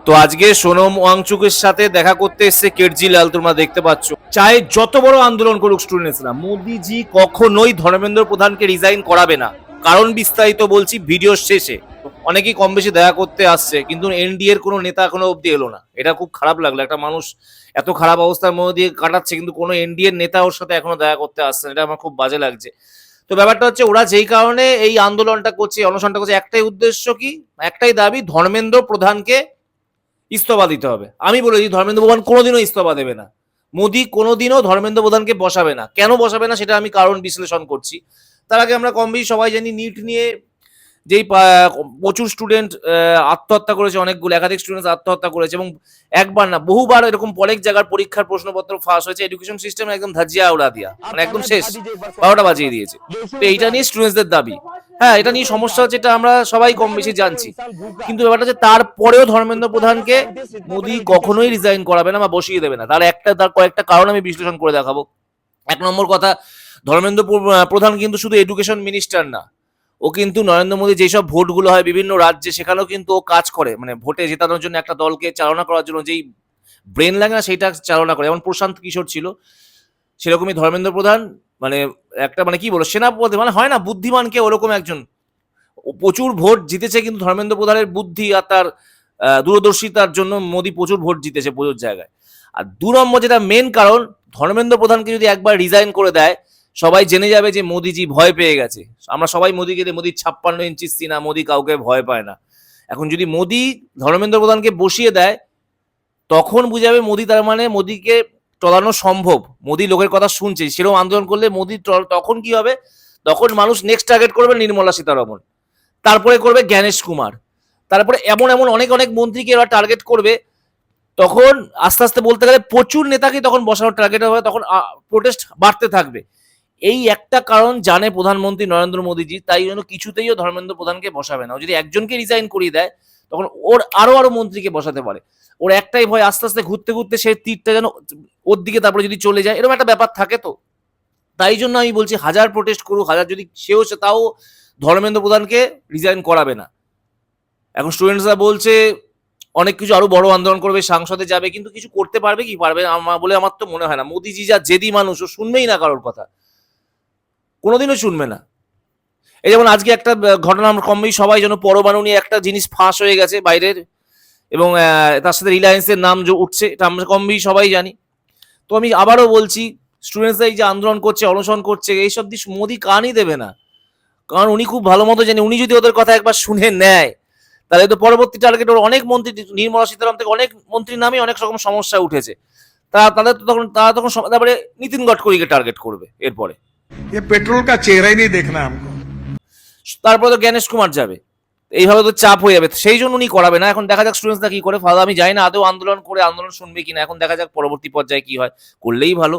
তো আজকে সোনম ওয়াংচুকের সাথে দেখা করতে এসছে কেজরিওয়াল, তোমরা দেখতে পাচ্ছ। চাই যত বড় আন্দোলন করুক স্টুডেন্টসরা, মোদিজি কখনোই ধর্মেন্দ্র প্রধানকে রিজাইন করাবে না। কারণ বিস্তারিত বলছি ভিডিওর শেষে। অনেকেই কম বেশি দেখা করতে আসছে, কিন্তু এনডিএ এর কোনো নেতা এখনো অব্দি এলো না। এটা খুব খারাপ লাগলো, একটা মানুষ এত খারাপ অবস্থার মধ্যে দিয়ে কাটাচ্ছে, কিন্তু কোনো এনডিএ এর নেতা ওর সাথে এখনো দেখা করতে আসছে না। এটা আমার খুব বাজে লাগছে। তো ব্যাপারটা হচ্ছে, ওরা যেই কারণে এই আন্দোলনটা করছে, অনশনটা করছে, একটাই উদ্দেশ্য কি, একটাই দাবি, ধর্মেন্দ্র প্রধানকে ইস্তফা দিতে হবে। আমি বলেছি ধর্মেন্দ্র প্রধান কোনোদিনও ইস্তফা দেবে না। মোদি কোনোদিনও ধর্মেন্দ্র প্রধানকে বসাবে না। কেন বসাবে না সেটা আমি কারণ বিশ্লেষণ করছি। তার আগে আমরা কম বেশি সবাই জানি, নিট নিয়ে যেই প্রচুর স্টুডেন্ট আত্মহত্যা করেছে, অনেকগুলো একাধিক স্টুডেন্ট আত্মহত্যা করেছে, এবং একবার না বহুবার এরকম অনেক জায়গার পরীক্ষার প্রশ্নপত্র ফাঁস হয়েছে। এডুকেশন সিস্টেম একদম ধাজিয়া উড়া দিয়া, মানে একদম শেষ, 12টা বাজিয়ে দিয়েছে। তো এইটা নিয়ে স্টুডেন্টসদের দাবি। হ্যাঁ, এটা নিয়ে সমস্যা হচ্ছে, এটা আমরা সবাই কম বেশি জানছি। কিন্তু ব্যাপারটা হচ্ছে, তারপরেও ধর্মেন্দ্র প্রধানকে মোদি কখনোই রিজাইন করাবে না বা বসিয়ে দেবে না। তার কয়েকটা কারণ আমি বিশ্লেষণ করে দেখাবো। এক নম্বর কথা, ধর্মেন্দ্র প্রধান কিন্তু শুধু এডুকেশন মিনিস্টার না, ও কিন্তু নরেন্দ্র মোদী যেসব ভোটগুলো হয় বিভিন্ন রাজ্যে, সেখানেও কিন্তু ও কাজ করে। মানে ভোটে জেতানোর জন্য একটা দলকে চালনা করার জন্য যেই ব্রেন লাগে না, সেইটা চালনা করে। যেমন প্রশান্ত কিশোর ছিল, সেরকমই ধর্মেন্দ্র প্রধান। মানে একটা, মানে কি বলো, সেনাপতি মানে হয় না, বুদ্ধিমানকে ওরকম একজন। প্রচুর ভোট জিতেছে, কিন্তু ধর্মেন্দ্র প্রধানের বুদ্ধি আর তার দূরদর্শিতার জন্য মোদী প্রচুর ভোট জিতেছে প্রচুর জায়গায়। আর 2 নম্বর যেটা মেন কারণ, ধর্মেন্দ্র প্রধানকে যদি একবার রিজাইন করে দেয়, সবাই জেনে যাবে যে মোদিজি ভয় পেয়ে গেছে। আমরা সবাই মোদিকে, মোদির 56 ইঞ্চি সিনা, মোদি কাউকে ভয় পায় না। এখন যদি মোদি ধর্মেন্দ্র প্রধানকে বসিয়ে দেয়, তখন বুঝাবে মোদি, তার মানে মোদিকে টলানো সম্ভব। মোদি লোকের কথা শুনছে, সেরকম আন্দোলন করলে মোদি, তখন কি হবে, তখন মানুষ নেক্সট টার্গেট করবে নির্মলা সীতারমণ, তারপরে করবে জ্ঞানেশ কুমার, তারপরে এমন এমন অনেক অনেক মন্ত্রীকে এরা টার্গেট করবে। তখন আস্তে আস্তে বলতে গেলে প্রচুর নেতাকে তখন বসানোর টার্গেট হবে, তখন প্রোটেস্ট বাড়তে থাকবে। এই একটা কারণ জানে প্রধানমন্ত্রী নরেন্দ্র মোদীজি, তাই জন্য কিছুতেই ধর্মেন্দ্র প্রধানকে বসাবে না। ও যদি একজনকে রিজাইন করিয়ে দেয়, তখন ওর আরো মন্ত্রীকে বসাতে পারে। ওর একটাই ভয়, আস্তে আস্তে ঘুরতে ঘুরতে সেই তীরটা যেন ওর দিকে তারপরে যদি চলে যায়, এরকম একটা ব্যাপার থাকে। তো তাই জন্য আমি বলছি, হাজার প্রোটেস্ট করুক, হাজার যদি সেও, তাও ধর্মেন্দ্র প্রধানকে রিজাইন করাবে না। এখন স্টুডেন্টসরা বলছে অনেক কিছু আরো বড় আন্দোলন করবে, সংসদে যাবে, কিন্তু কিছু করতে পারবে কি, পারবে বলে আমার তো মনে হয় না। মোদিজি যা জেদি মানুষ, ও শুনবেই না কারোর কথা, কোনোদিনও শুনবে না। এই যেমন আজকে একটা ঘটনা, আমরা কম বেশি সবাই যেন, পরমাণু নিয়ে একটা জিনিস ফাঁস হয়ে গেছে বাইরের, এবং তার সাথে রিলায়েন্সের নাম উঠছে, এটা আমরা কম বেশি সবাই জানি। তো আমি আবারও বলছি, স্টুডেন্টসরা এই যে আন্দোলন করছে, অনশন করছে, এইসব দিক মোদি কানই দেবে না। কারণ উনি খুব ভালো মতো জানে, উনি যদি ওদের কথা একবার শুনে নেয়, তাহলে তো পরবর্তী টার্গেট ওর অনেক মন্ত্রী, নির্মলা সীতারামন থেকে অনেক মন্ত্রীর নামে অনেক রকম সমস্যা উঠেছে। তারা তখন তারপরে নীতিন গডকরিকে টার্গেট করবে এরপরে। পেট্রোল কা চেহারাই নেই দেখনা আমকো। তারপরে তো জ্ঞানেশ কুমার যাবে, এইভাবে তো চাপ হয়ে যাবে। সেই জন্য উনি করাবে না। এখন দেখা যাক স্টুডেন্টসরা কি করে। ফাদা আমি জানি না আদৌ আন্দোলন করে আন্দোলন শুনবে কিনা, এখন দেখা যাক পরবর্তী পর্যায়ে কি হয়। করলেই ভালো।